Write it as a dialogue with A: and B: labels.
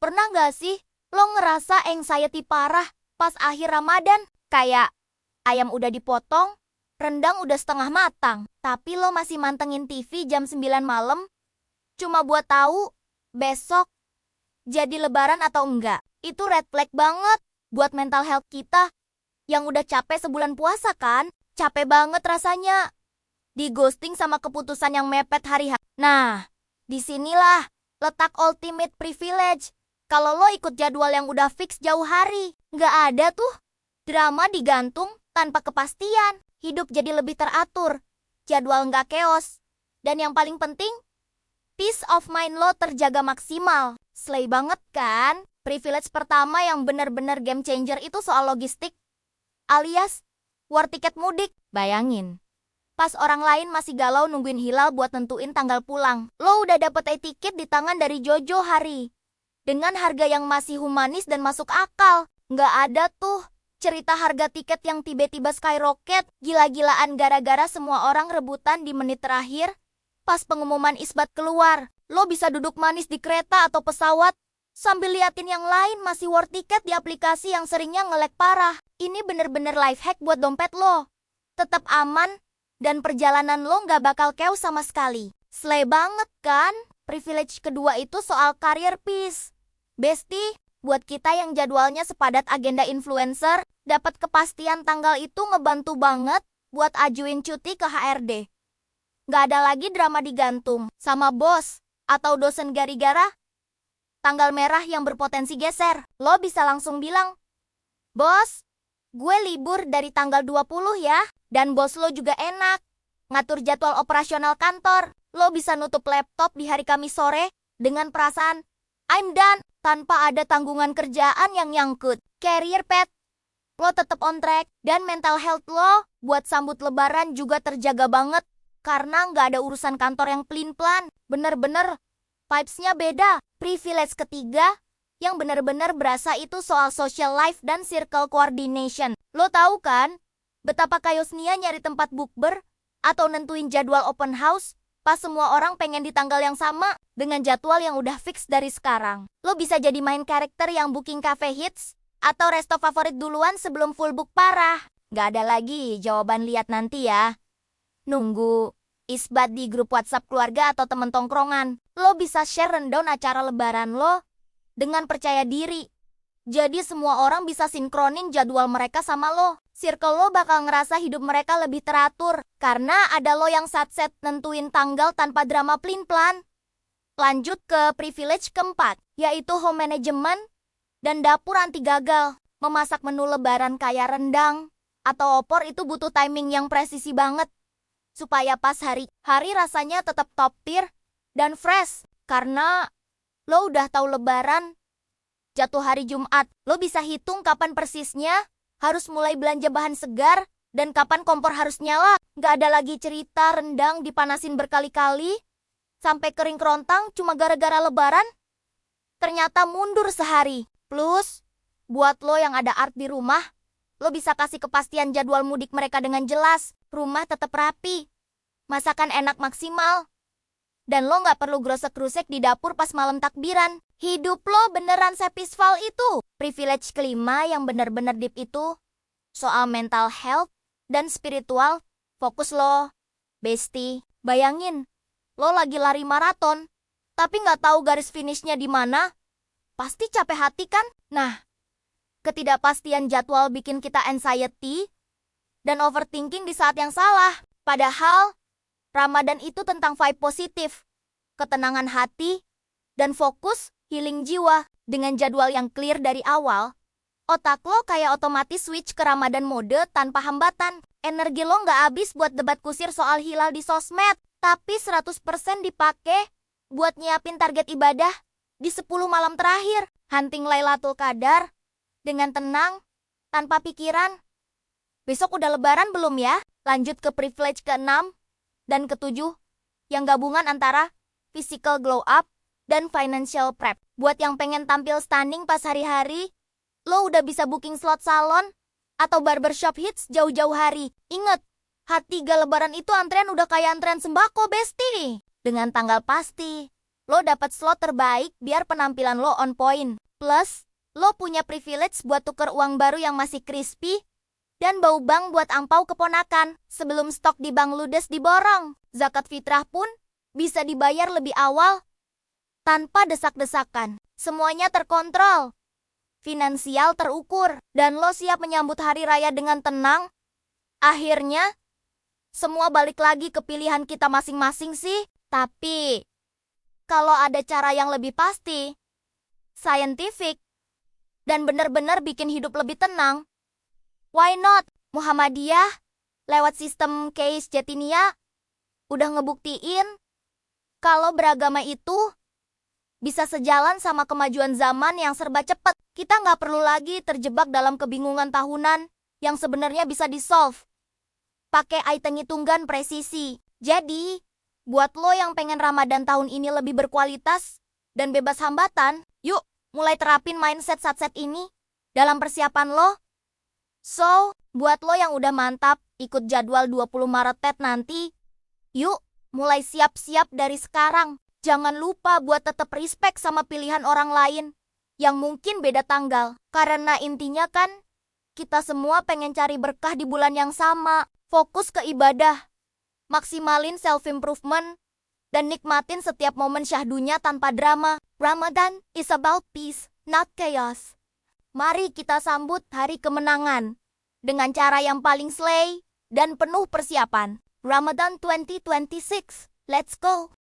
A: Pernah nggak sih lo ngerasa anxiety parah pas akhir Ramadan? Kayak ayam udah dipotong, rendang udah setengah matang, tapi lo masih mantengin TV jam 9 malam cuma buat tahu besok jadi lebaran atau enggak. Itu red flag banget buat mental health kita yang udah capek sebulan puasa kan? Capek banget rasanya di ghosting sama keputusan yang mepet hari-hari. Nah, disinilah letak ultimate privilege. Kalau lo ikut jadwal yang udah fix jauh hari, nggak ada tuh drama digantung tanpa kepastian. Hidup jadi lebih teratur, jadwal nggak chaos. Dan yang paling penting, peace of mind lo terjaga maksimal. Slay banget kan? Privilege pertama yang bener-bener game changer itu soal logistik, alias war tiket mudik. Bayangin, pas orang lain masih galau nungguin hilal buat nentuin tanggal pulang, lo udah dapet e-tiket di tangan dari Jojo hari dengan harga yang masih humanis dan masuk akal. Nggak ada tuh cerita harga tiket yang tiba-tiba skyrocket, gila-gilaan gara-gara semua orang rebutan di menit terakhir. Pas pengumuman isbat keluar, lo bisa duduk manis di kereta atau pesawat sambil liatin yang lain masih war tiket di aplikasi yang seringnya nge-lag parah. Ini bener-bener life hack buat dompet lo tetap aman dan perjalanan lo nggak bakal chaos sama sekali. Slay banget kan? Privilege kedua itu soal career peace. Besti, buat kita yang jadwalnya sepadat agenda influencer, dapat kepastian tanggal itu ngebantu banget buat ajuin cuti ke HRD. Nggak ada lagi drama digantung sama bos atau dosen gara-gara tanggal merah yang berpotensi geser. Lo bisa langsung bilang, "Bos, gue libur dari tanggal 20 ya." Dan bos lo juga enak ngatur jadwal operasional kantor. Lo bisa nutup laptop di hari Kamis sore dengan perasaan I'm done tanpa ada tanggungan kerjaan yang nyangkut. Career pet, lo tetap on track. Dan mental health lo buat sambut lebaran juga terjaga banget karena nggak ada urusan kantor yang pelin-pelan. Bener-bener vibes-nya beda. Privilege ketiga yang bener-bener berasa itu soal social life dan circle coordination. Lo tahu kan betapa chaosnya nyari tempat bukber atau nentuin jadwal open house pas semua orang pengen di tanggal yang sama dengan jadwal yang udah fix dari sekarang. Lo bisa jadi main karakter yang booking cafe hits atau resto favorit duluan sebelum full book parah. Gak ada lagi jawaban lihat nanti ya. Nunggu isbat di grup WhatsApp keluarga atau temen tongkrongan. Lo bisa share rundown acara lebaran lo dengan percaya diri. Jadi semua orang bisa sinkronin jadwal mereka sama lo. Circle lo bakal ngerasa hidup mereka lebih teratur karena ada lo yang satset nentuin tanggal tanpa drama pelin-pelan. Lanjut ke privilege keempat, yaitu home management dan dapur anti gagal. Memasak menu lebaran kayak rendang atau opor itu butuh timing yang presisi banget supaya pas hari rasanya tetap top tier dan fresh. Karena lo udah tahu lebaran jatuh hari Jumat, lo bisa hitung kapan persisnya harus mulai belanja bahan segar dan kapan kompor harus nyala. Gak ada lagi cerita rendang dipanasin berkali-kali sampai kering kerontang cuma gara-gara lebaran. Ternyata mundur sehari. Plus, buat lo yang ada art di rumah, lo bisa kasih kepastian jadwal mudik mereka dengan jelas. Rumah tetap rapi, masakan enak maksimal, dan lo gak perlu grosek-grusek di dapur pas malam takbiran. Hidup lo beneran sepisval itu. Privilege kelima yang bener-bener deep itu soal mental health dan spiritual. Fokus lo, besti. Bayangin, lo lagi lari maraton, tapi gak tahu garis finishnya di mana. Pasti capek hati kan? Nah, ketidakpastian jadwal bikin kita anxiety dan overthinking di saat yang salah. Padahal, Ramadan itu tentang vibe positif, ketenangan hati, dan fokus healing jiwa. Dengan jadwal yang clear dari awal, otak lo kayak otomatis switch ke Ramadan mode tanpa hambatan. Energi lo nggak habis buat debat kusir soal hilal di sosmed, tapi 100% dipakai buat nyiapin target ibadah di 10 malam terakhir. Hunting Lailatul Qadar dengan tenang, tanpa pikiran. Besok udah lebaran belum ya? Lanjut ke privilege ke-6 dan ke-7 yang gabungan antara physical glow up dan financial prep. Buat yang pengen tampil stunning pas hari-hari, lo udah bisa booking slot salon atau barbershop hits jauh-jauh hari. Ingat, H3 lebaran itu antrean udah kayak antrean sembako, besti. Dengan tanggal pasti, Lo dapat slot terbaik biar penampilan lo on point. Plus, lo punya privilege buat tuker uang baru yang masih crispy dan bau bank buat angpau keponakan sebelum stok di bank ludes diborong. Zakat fitrah pun bisa dibayar lebih awal tanpa desak-desakan. Semuanya terkontrol, finansial terukur, dan lo siap menyambut hari raya dengan tenang. Akhirnya, semua balik lagi ke pilihan kita masing-masing sih. Tapi, kalau ada cara yang lebih pasti, scientific, dan benar-benar bikin hidup lebih tenang, why not? Muhammadiyah, lewat sistem Case Jatinia, udah ngebuktiin kalau beragama itu bisa sejalan sama kemajuan zaman yang serba cepat. Kita nggak perlu lagi terjebak dalam kebingungan tahunan yang sebenarnya bisa di-solve pakai hitung-hitungan presisi. Jadi, buat lo yang pengen Ramadan tahun ini lebih berkualitas dan bebas hambatan, yuk mulai terapin mindset satset ini dalam persiapan lo. So, buat lo yang udah mantap ikut jadwal 20 Maret TED nanti, yuk mulai siap-siap dari sekarang. Jangan lupa buat tetap respect sama pilihan orang lain yang mungkin beda tanggal. Karena intinya kan, kita semua pengen cari berkah di bulan yang sama. Fokus ke ibadah, maksimalin self-improvement, dan nikmatin setiap momen syahdunya tanpa drama. Ramadan is about peace, not chaos. Mari kita sambut hari kemenangan dengan cara yang paling slay dan penuh persiapan. Ramadan 2026, let's go!